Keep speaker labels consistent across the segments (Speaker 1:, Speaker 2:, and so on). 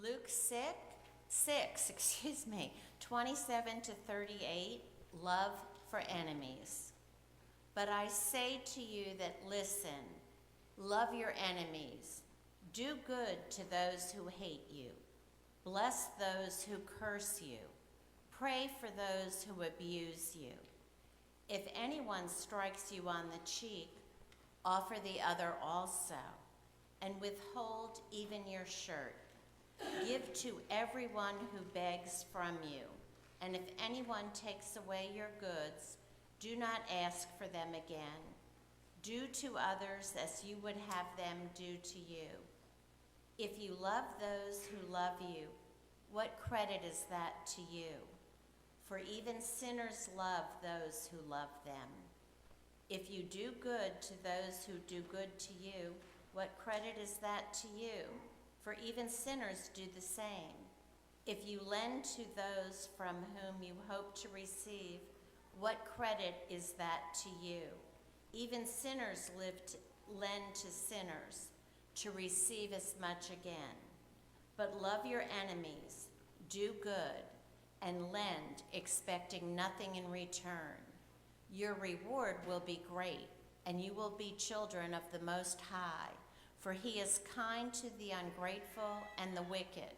Speaker 1: Luke 6, 27 to 38, love for enemies. But I say to you that listen, love your enemies, do good to those who hate you, bless those who curse you, pray for those who abuse you. If anyone strikes you on the cheek, offer the other also, and withhold even your shirt. Give to everyone who begs from you, and if anyone takes away your goods, do not ask for them again. Do to others as you would have them do to you. If you love those who love you, what credit is that to you? For even sinners love those who love them. If you do good to those who do good to you, what credit is that to you? For even sinners do the same. If you lend to those from whom you hope to receive, what credit is that to you? Even sinners lend to sinners to receive as much again. But love your enemies, do good, and lend, expecting nothing in return. Your reward will be great, and you will be children of the Most High, for he is kind to the ungrateful and the wicked.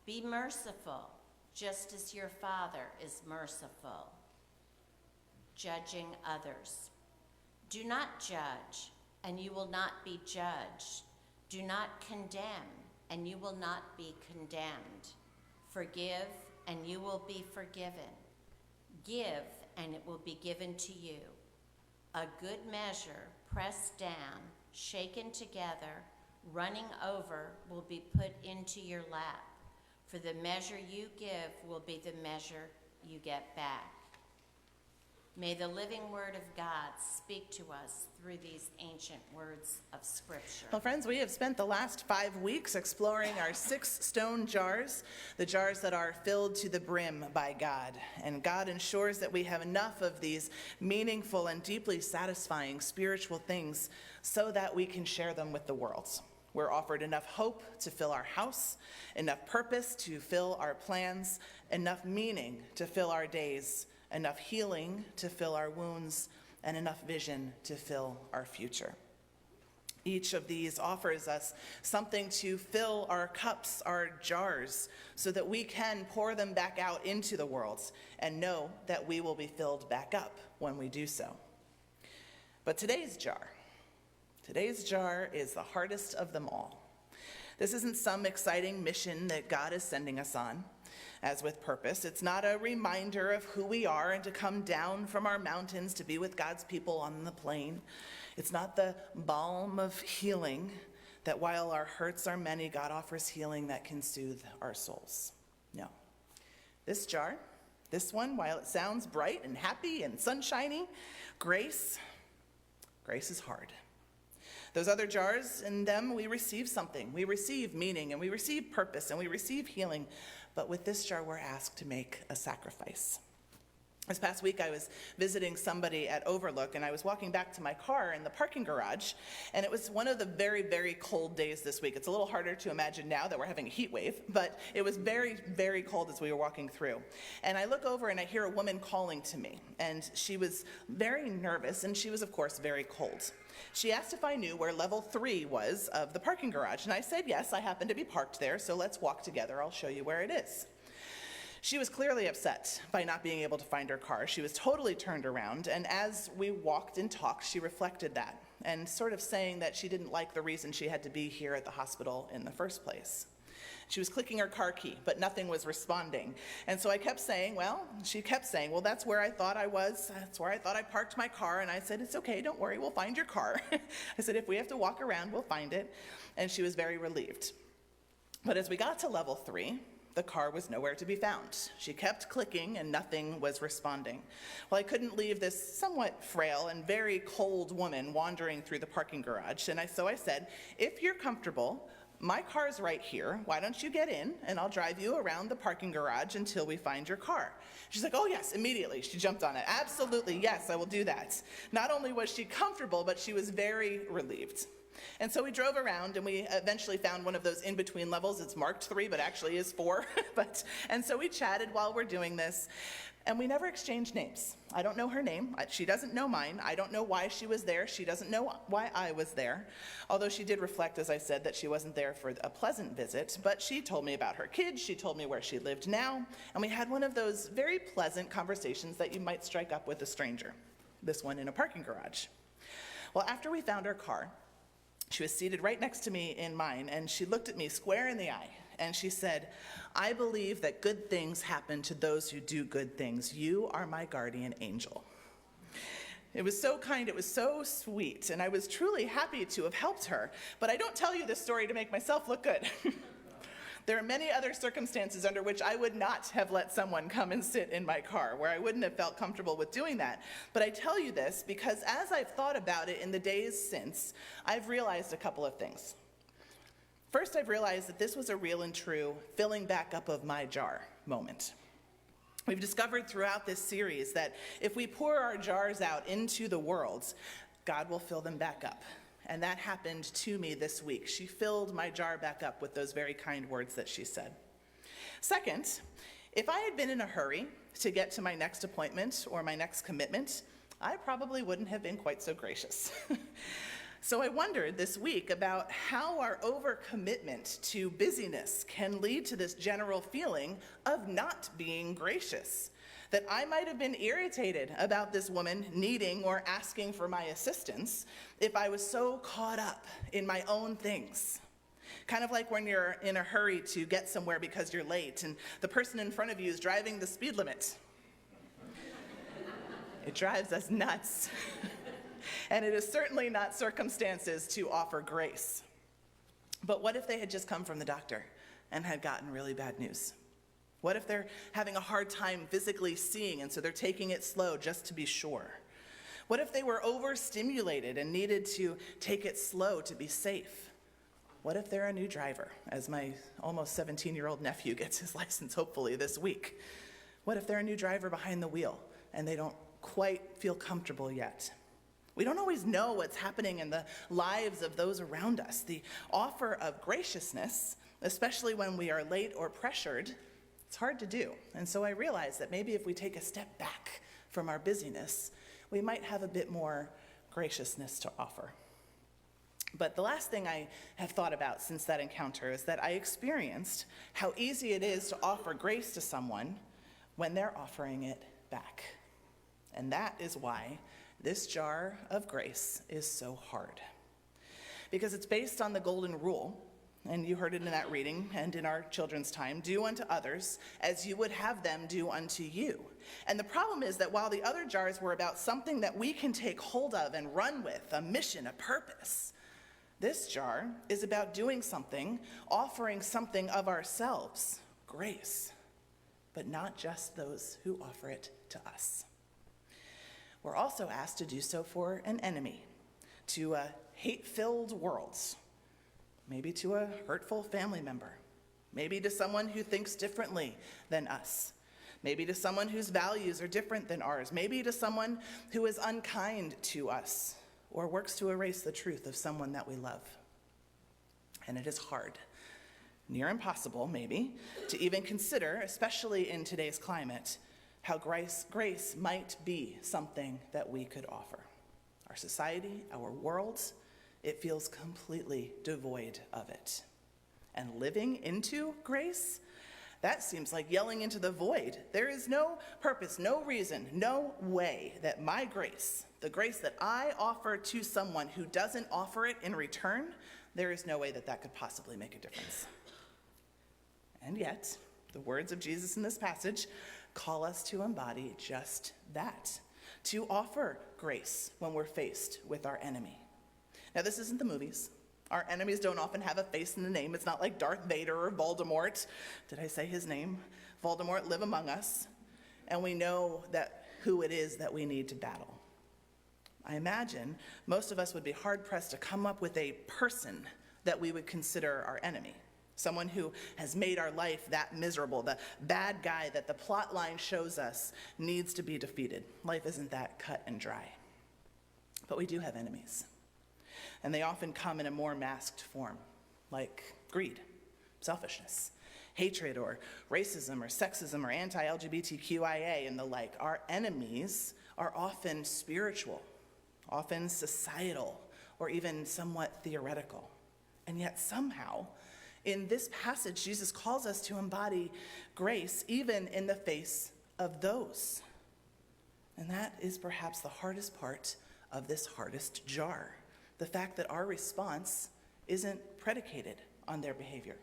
Speaker 1: Be merciful, just as your Father is merciful. Judging others. Do not judge, and you will not be judged. Do not condemn, and you will not be condemned. Forgive, and you will be forgiven. Give, and it will be given to you. A good measure, pressed down, shaken together, running over, will be put into your lap. For the measure you give will be the measure you get back. May the living word of God speak to us through these ancient words of Scripture.
Speaker 2: Well, friends, we have spent the last 5 weeks exploring our 6 stone jars, the jars that are filled to the brim by God. And God ensures that we have enough of these meaningful and deeply satisfying spiritual things so that we can share them with the world. We're offered enough hope to fill our house, enough purpose to fill our plans, enough meaning to fill our days, enough healing to fill our wounds, and enough vision to fill our future. Each of these offers us something to fill our cups, our jars, so that we can pour them back out into the world and know that we will be filled back up when we do so. But today's jar is the hardest of them all. This isn't some exciting mission that God is sending us on. As with purpose, it's not a reminder of who we are and to come down from our mountains to be with God's people on the plain. It's not the balm of healing that while our hurts are many, God offers healing that can soothe our souls. No. This jar, this one, while it sounds bright and happy and sunshiny, grace is hard. Those other jars, in them we receive something. We receive meaning, and we receive purpose, and we receive healing. But with this jar, we're asked to make a sacrifice. This past week, I was visiting somebody at Overlook, and I was walking back to my car in the parking garage, and it was one of the very, very cold days this week. It's a little harder to imagine now that we're having a heat wave, but it was very, very cold as we were walking through. And I look over, and I hear a woman calling to me, and she was very nervous, and she was, of course, very cold. She asked if I knew where level 3 was of the parking garage, and I said, yes, I happen to be parked there, so let's walk together. I'll show you where it is. She was clearly upset by not being able to find her car. She was totally turned around, and as we walked and talked, she reflected that, and sort of saying that she didn't like the reason she had to be here at the hospital in the first place. She was clicking her car key, but nothing was responding. And so I kept saying, she kept saying, that's where I thought I was. That's where I thought I parked my car. And I said, it's okay, don't worry, we'll find your car. I said, if we have to walk around, we'll find it. And she was very relieved. But as we got to level 3, the car was nowhere to be found. She kept clicking and nothing was responding. Well, I couldn't leave this somewhat frail and very cold woman wandering through the parking garage. And so I said, if you're comfortable, my car's right here. Why don't you get in and I'll drive you around the parking garage until we find your car. She's like, oh yes, immediately. She jumped on it. Absolutely, yes, I will do that. Not only was she comfortable, but she was very relieved. And so we drove around, and we eventually found one of those in-between levels. It's marked 3, but actually is 4. And so we chatted while we're doing this, and we never exchanged names. I don't know her name. She doesn't know mine. I don't know why she was there. She doesn't know why I was there, although she did reflect, as I said, that she wasn't there for a pleasant visit. But she told me about her kids. She told me where she lived now, and we had one of those very pleasant conversations that you might strike up with a stranger, this one in a parking garage. Well, after we found our car, she was seated right next to me in mine, and she looked at me square in the eye, and she said, "I believe that good things happen to those who do good things. You are my guardian angel." It was so kind, it was so sweet, and I was truly happy to have helped her. But I don't tell you this story to make myself look good. There are many other circumstances under which I would not have let someone come and sit in my car, where I wouldn't have felt comfortable with doing that. But I tell you this because as I've thought about it in the days since, I've realized a couple of things. First, I've realized that this was a real and true filling back up of my jar moment. We've discovered throughout this series that if we pour our jars out into the world, God will fill them back up. And that happened to me this week. She filled my jar back up with those very kind words that she said. Second, if I had been in a hurry to get to my next appointment or my next commitment, I probably wouldn't have been quite so gracious. So I wondered this week about how our overcommitment to busyness can lead to this general feeling of not being gracious. That I might have been irritated about this woman needing or asking for my assistance if I was so caught up in my own things. Kind of like when you're in a hurry to get somewhere because you're late and the person in front of you is driving the speed limit. It drives us nuts. And it is certainly not circumstances to offer grace. But what if they had just come from the doctor and had gotten really bad news? What if they're having a hard time physically seeing, and so they're taking it slow just to be sure? What if they were overstimulated and needed to take it slow to be safe? What if they're a new driver, as my almost 17-year-old nephew gets his license hopefully this week? What if they're a new driver behind the wheel and they don't quite feel comfortable yet? We don't always know what's happening in the lives of those around us. The offer of graciousness, especially when we are late or pressured, it's hard to do. And so I realized that maybe if we take a step back from our busyness, we might have a bit more graciousness to offer. But the last thing I have thought about since that encounter is that I experienced how easy it is to offer grace to someone when they're offering it back. And that is why this jar of grace is so hard. Because it's based on the golden rule, and you heard it in that reading and in our children's time, do unto others as you would have them do unto you. And the problem is that while the other jars were about something that we can take hold of and run with, a mission, a purpose, this jar is about doing something, offering something of ourselves, grace, but not just those who offer it to us. We're also asked to do so for an enemy, to a hate-filled world, maybe to a hurtful family member, maybe to someone who thinks differently than us, maybe to someone whose values are different than ours, maybe to someone who is unkind to us or works to erase the truth of someone that we love. And it is hard, near impossible maybe, to even consider, especially in today's climate, how grace might be something that we could offer. Our society, our world, it feels completely devoid of it. And living into grace, that seems like yelling into the void. There is no purpose, no reason, no way that my grace, the grace that I offer to someone who doesn't offer it in return, there is no way that that could possibly make a difference. And yet, the words of Jesus in this passage call us to embody just that, to offer grace when we're faced with our enemy. Now, this isn't the movies. Our enemies don't often have a face and a name. It's not like Darth Vader or Voldemort. Did I say his name? Voldemort live among us, and we know that who it is that we need to battle. I imagine most of us would be hard-pressed to come up with a person that we would consider our enemy, someone who has made our life that miserable, the bad guy that the plot line shows us needs to be defeated. Life isn't that cut and dry. But we do have enemies. And they often come in a more masked form, like greed, selfishness, hatred, or racism, or sexism, or anti-LGBTQIA, and the like. Our enemies are often spiritual, often societal, or even somewhat theoretical. And yet somehow, in this passage, Jesus calls us to embody grace even in the face of those. And that is perhaps the hardest part of this hardest jar. The fact that our response isn't predicated on their behavior.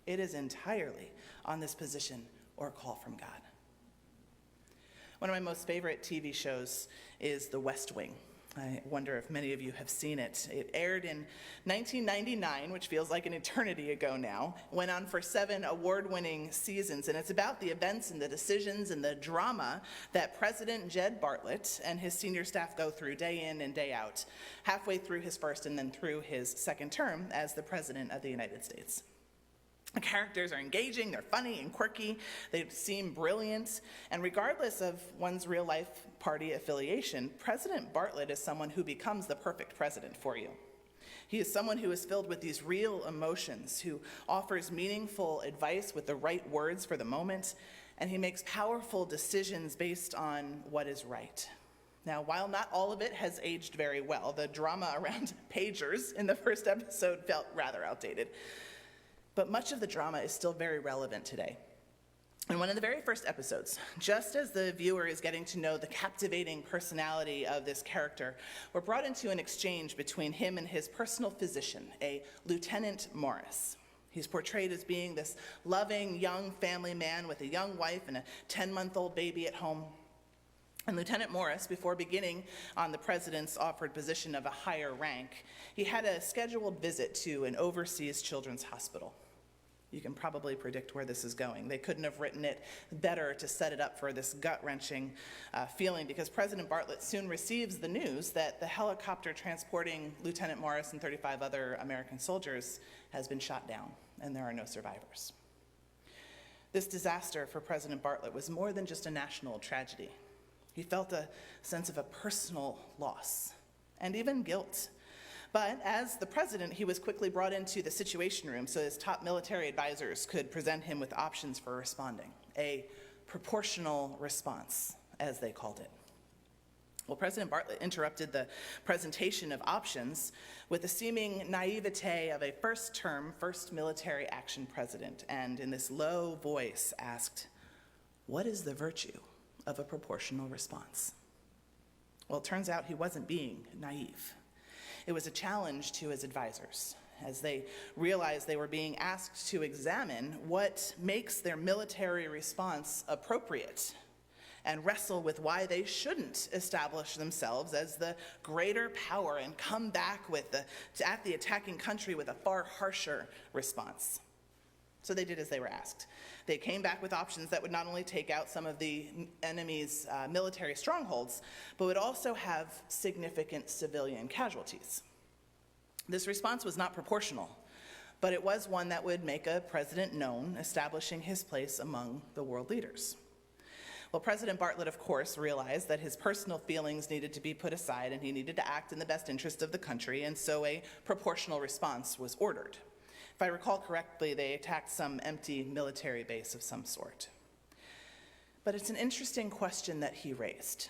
Speaker 2: It is entirely on this position or call from God. One of my most favorite TV shows is The West Wing. I wonder if many of you have seen it. It aired in 1999, which feels like an eternity ago now. Went on for 7 award-winning seasons, and it's about the events and the decisions and the drama that President Jed Bartlett and his senior staff go through day in and day out, halfway through his first and then through his second term as the President of the United States. The characters are engaging, they're funny and quirky, they seem brilliant, and regardless of one's real-life party affiliation, President Bartlett is someone who becomes the perfect president for you. He is someone who is filled with these real emotions, who offers meaningful advice with the right words for the moment, and he makes powerful decisions based on what is right. Now, while not all of it has aged very well, the drama around pagers in the first episode felt rather outdated. But much of the drama is still very relevant today. In one of the very first episodes, just as the viewer is getting to know the captivating personality of this character, we're brought into an exchange between him and his personal physician, a Lieutenant Morris. He's portrayed as being this loving, young family man with a young wife and a 10-month-old baby at home. And Lieutenant Morris, before beginning on the president's offered position of a higher rank, he had a scheduled visit to an overseas children's hospital. You can probably predict where this is going. They couldn't have written it better to set it up for this gut-wrenching feeling, because President Bartlett soon receives the news that the helicopter transporting Lieutenant Morris and 35 other American soldiers has been shot down, and there are no survivors. This disaster for President Bartlett was more than just a national tragedy. He felt a sense of a personal loss and even guilt. But as the president, he was quickly brought into the Situation Room so his top military advisors could present him with options for responding, a proportional response, as they called it. Well, President Bartlett interrupted the presentation of options with the seeming naivete of a first-term, first military action president, and in this low voice asked, "What is the virtue of a proportional response?" Well, it turns out he wasn't being naive. It was a challenge to his advisors as they realized they were being asked to examine what makes their military response appropriate and wrestle with why they shouldn't establish themselves as the greater power and come back at the attacking country with a far harsher response. So they did as they were asked. They came back with options that would not only take out some of the enemy's military strongholds, but would also have significant civilian casualties. This response was not proportional, but it was one that would make a president known, establishing his place among the world leaders. Well, President Bartlett, of course, realized that his personal feelings needed to be put aside and he needed to act in the best interest of the country, and so a proportional response was ordered. If I recall correctly, they attacked some empty military base of some sort. But it's an interesting question that he raised.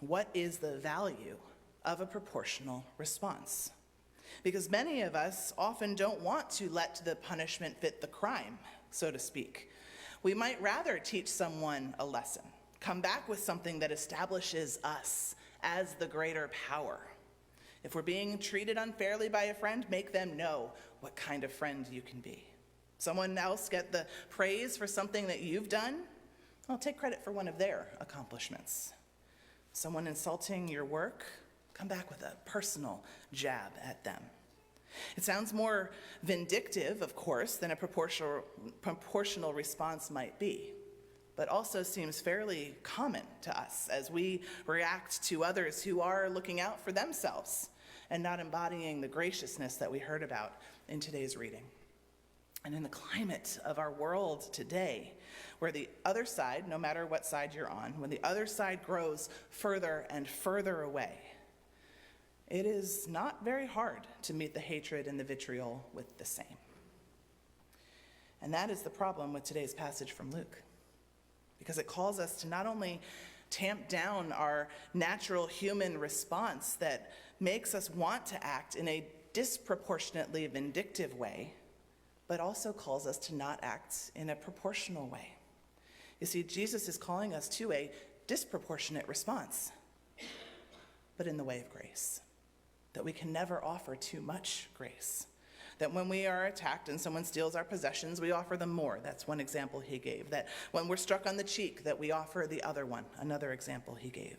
Speaker 2: What is the value of a proportional response? Because many of us often don't want to let the punishment fit the crime, so to speak. We might rather teach someone a lesson, come back with something that establishes us as the greater power. If we're being treated unfairly by a friend, make them know what kind of friend you can be. Someone else get the praise for something that you've done? Well, take credit for one of their accomplishments. Someone insulting your work? Come back with a personal jab at them. It sounds more vindictive, of course, than a proportional response might be, but also seems fairly common to us as we react to others who are looking out for themselves and not embodying the graciousness that we heard about in today's reading. And in the climate of our world today, where the other side, no matter what side you're on, when the other side grows further and further away, it is not very hard to meet the hatred and the vitriol with the same. And that is the problem with today's passage from Luke, because it calls us to not only tamp down our natural human response that makes us want to act in a disproportionately vindictive way, but also calls us to not act in a proportional way. You see, Jesus is calling us to a disproportionate response, but in the way of grace. That we can never offer too much grace. That when we are attacked and someone steals our possessions, we offer them more. That's one example he gave. That when we're struck on the cheek, that we offer the other one. Another example he gave.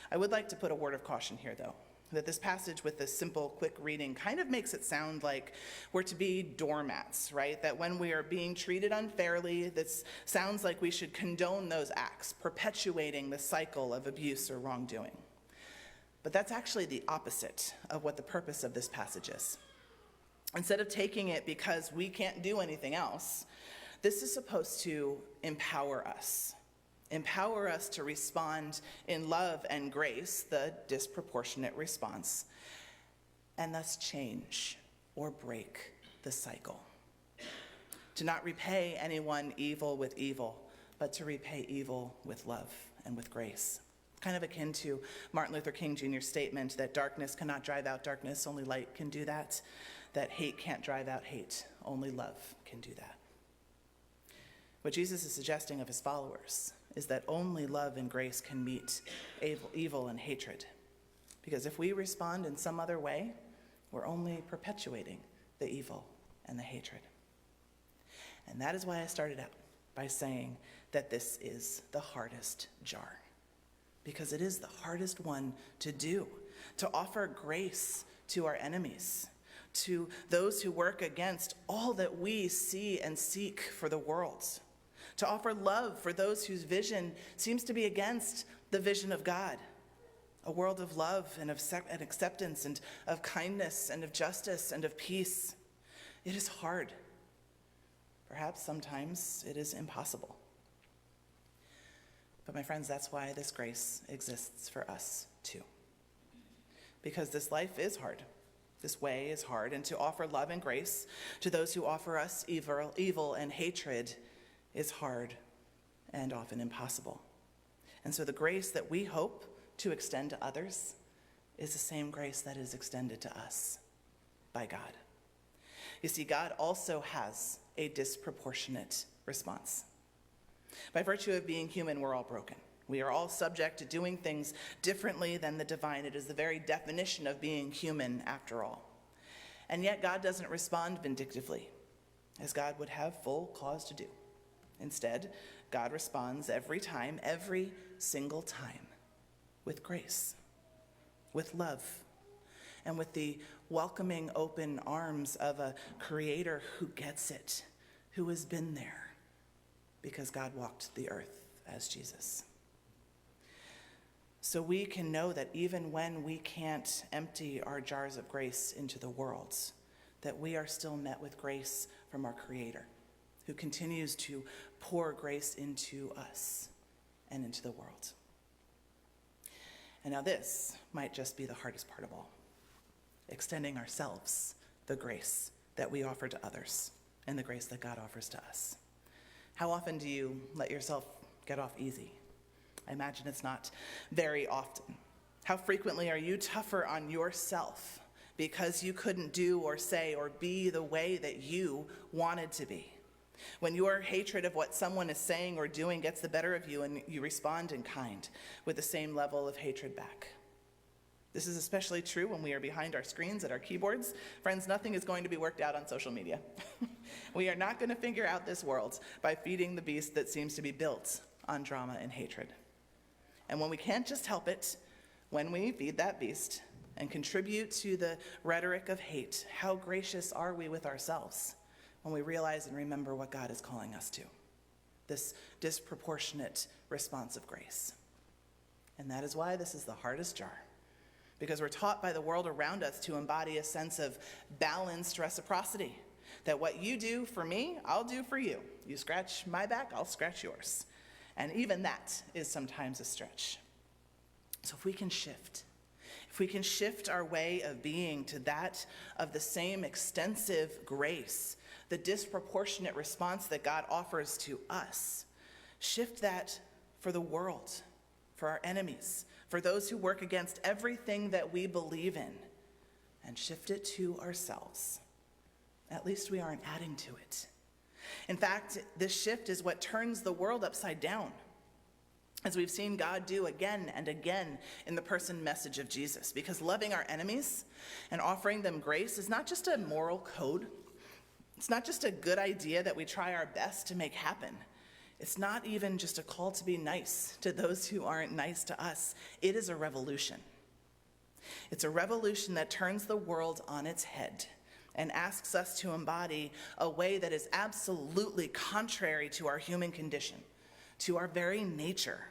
Speaker 2: I would like to put a word of caution here, though. That this passage with this simple, quick reading kind of makes it sound like we're to be doormats, right? That when we are being treated unfairly, this sounds like we should condone those acts, perpetuating the cycle of abuse or wrongdoing. But that's actually the opposite of what the purpose of this passage is. Instead of taking it because we can't do anything else, this is supposed to empower us. Empower us to respond in love and grace, the disproportionate response, and thus change or break the cycle. To not repay anyone evil with evil, but to repay evil with love and with grace. Kind of akin to Martin Luther King Jr.'s statement that darkness cannot drive out darkness, only light can do that. That hate can't drive out hate, only love can do that. What Jesus is suggesting of his followers is that only love and grace can meet evil and hatred. Because if we respond in some other way, we're only perpetuating the evil and the hatred. And that is why I started out by saying that this is the hardest jar. Because it is the hardest one to do, to offer grace to our enemies, to those who work against all that we see and seek for the world, to offer love for those whose vision seems to be against the vision of God, a world of love and of acceptance and of kindness and of justice and of peace. It is hard. Perhaps sometimes it is impossible. But my friends, that's why this grace exists for us too. Because this life is hard. This way is hard, and to offer love and grace to those who offer us evil and hatred is hard and often impossible. And so the grace that we hope to extend to others is the same grace that is extended to us by God. You see, God also has a disproportionate response. By virtue of being human, we're all broken. We are all subject to doing things differently than the divine. It is the very definition of being human, after all. And yet God doesn't respond vindictively, as God would have full cause to do. Instead, God responds every time, every single time, with grace, with love, and with the welcoming open arms of a creator who gets it, who has been there, because God walked the earth as Jesus. So we can know that even when we can't empty our jars of grace into the world, that we are still met with grace from our Creator, who continues to pour grace into us and into the world. And now this might just be the hardest part of all, extending ourselves the grace that we offer to others and the grace that God offers to us. How often do you let yourself get off easy? I imagine it's not very often. How frequently are you tougher on yourself because you couldn't do or say or be the way that you wanted to be? When your hatred of what someone is saying or doing gets the better of you and you respond in kind with the same level of hatred back. This is especially true when we are behind our screens at our keyboards. Friends, nothing is going to be worked out on social media. We are not going to figure out this world by feeding the beast that seems to be built on drama and hatred. And when we can't just help it, when we feed that beast and contribute to the rhetoric of hate, how gracious are we with ourselves when we realize and remember what God is calling us to, this disproportionate response of grace. And that is why this is the hardest jar, because we're taught by the world around us to embody a sense of balanced reciprocity, that what you do for me, I'll do for you. You scratch my back, I'll scratch yours. And even that is sometimes a stretch. So if we can shift, if we can shift our way of being to that of the same extensive grace, the disproportionate response that God offers to us, shift that for the world, for our enemies, for those who work against everything that we believe in, and shift it to ourselves. At least we aren't adding to it. In fact, this shift is what turns the world upside down, as we've seen God do again and again in the person message of Jesus. Because loving our enemies and offering them grace is not just a moral code. It's not just a good idea that we try our best to make happen. It's not even just a call to be nice to those who aren't nice to us. It is a revolution. It's a revolution that turns the world on its head and asks us to embody a way that is absolutely contrary to our human condition, to our very nature,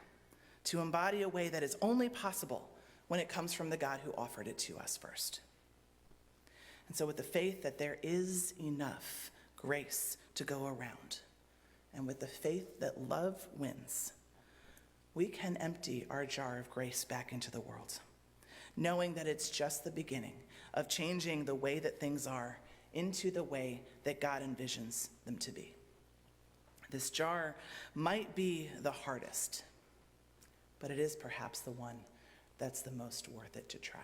Speaker 2: to embody a way that is only possible when it comes from the God who offered it to us first. And so with the faith that there is enough grace to go around, and with the faith that love wins, we can empty our jar of grace back into the world, knowing that it's just the beginning of changing the way that things are into the way that God envisions them to be. This jar might be the hardest, but it is perhaps the one that's the most worth it to try.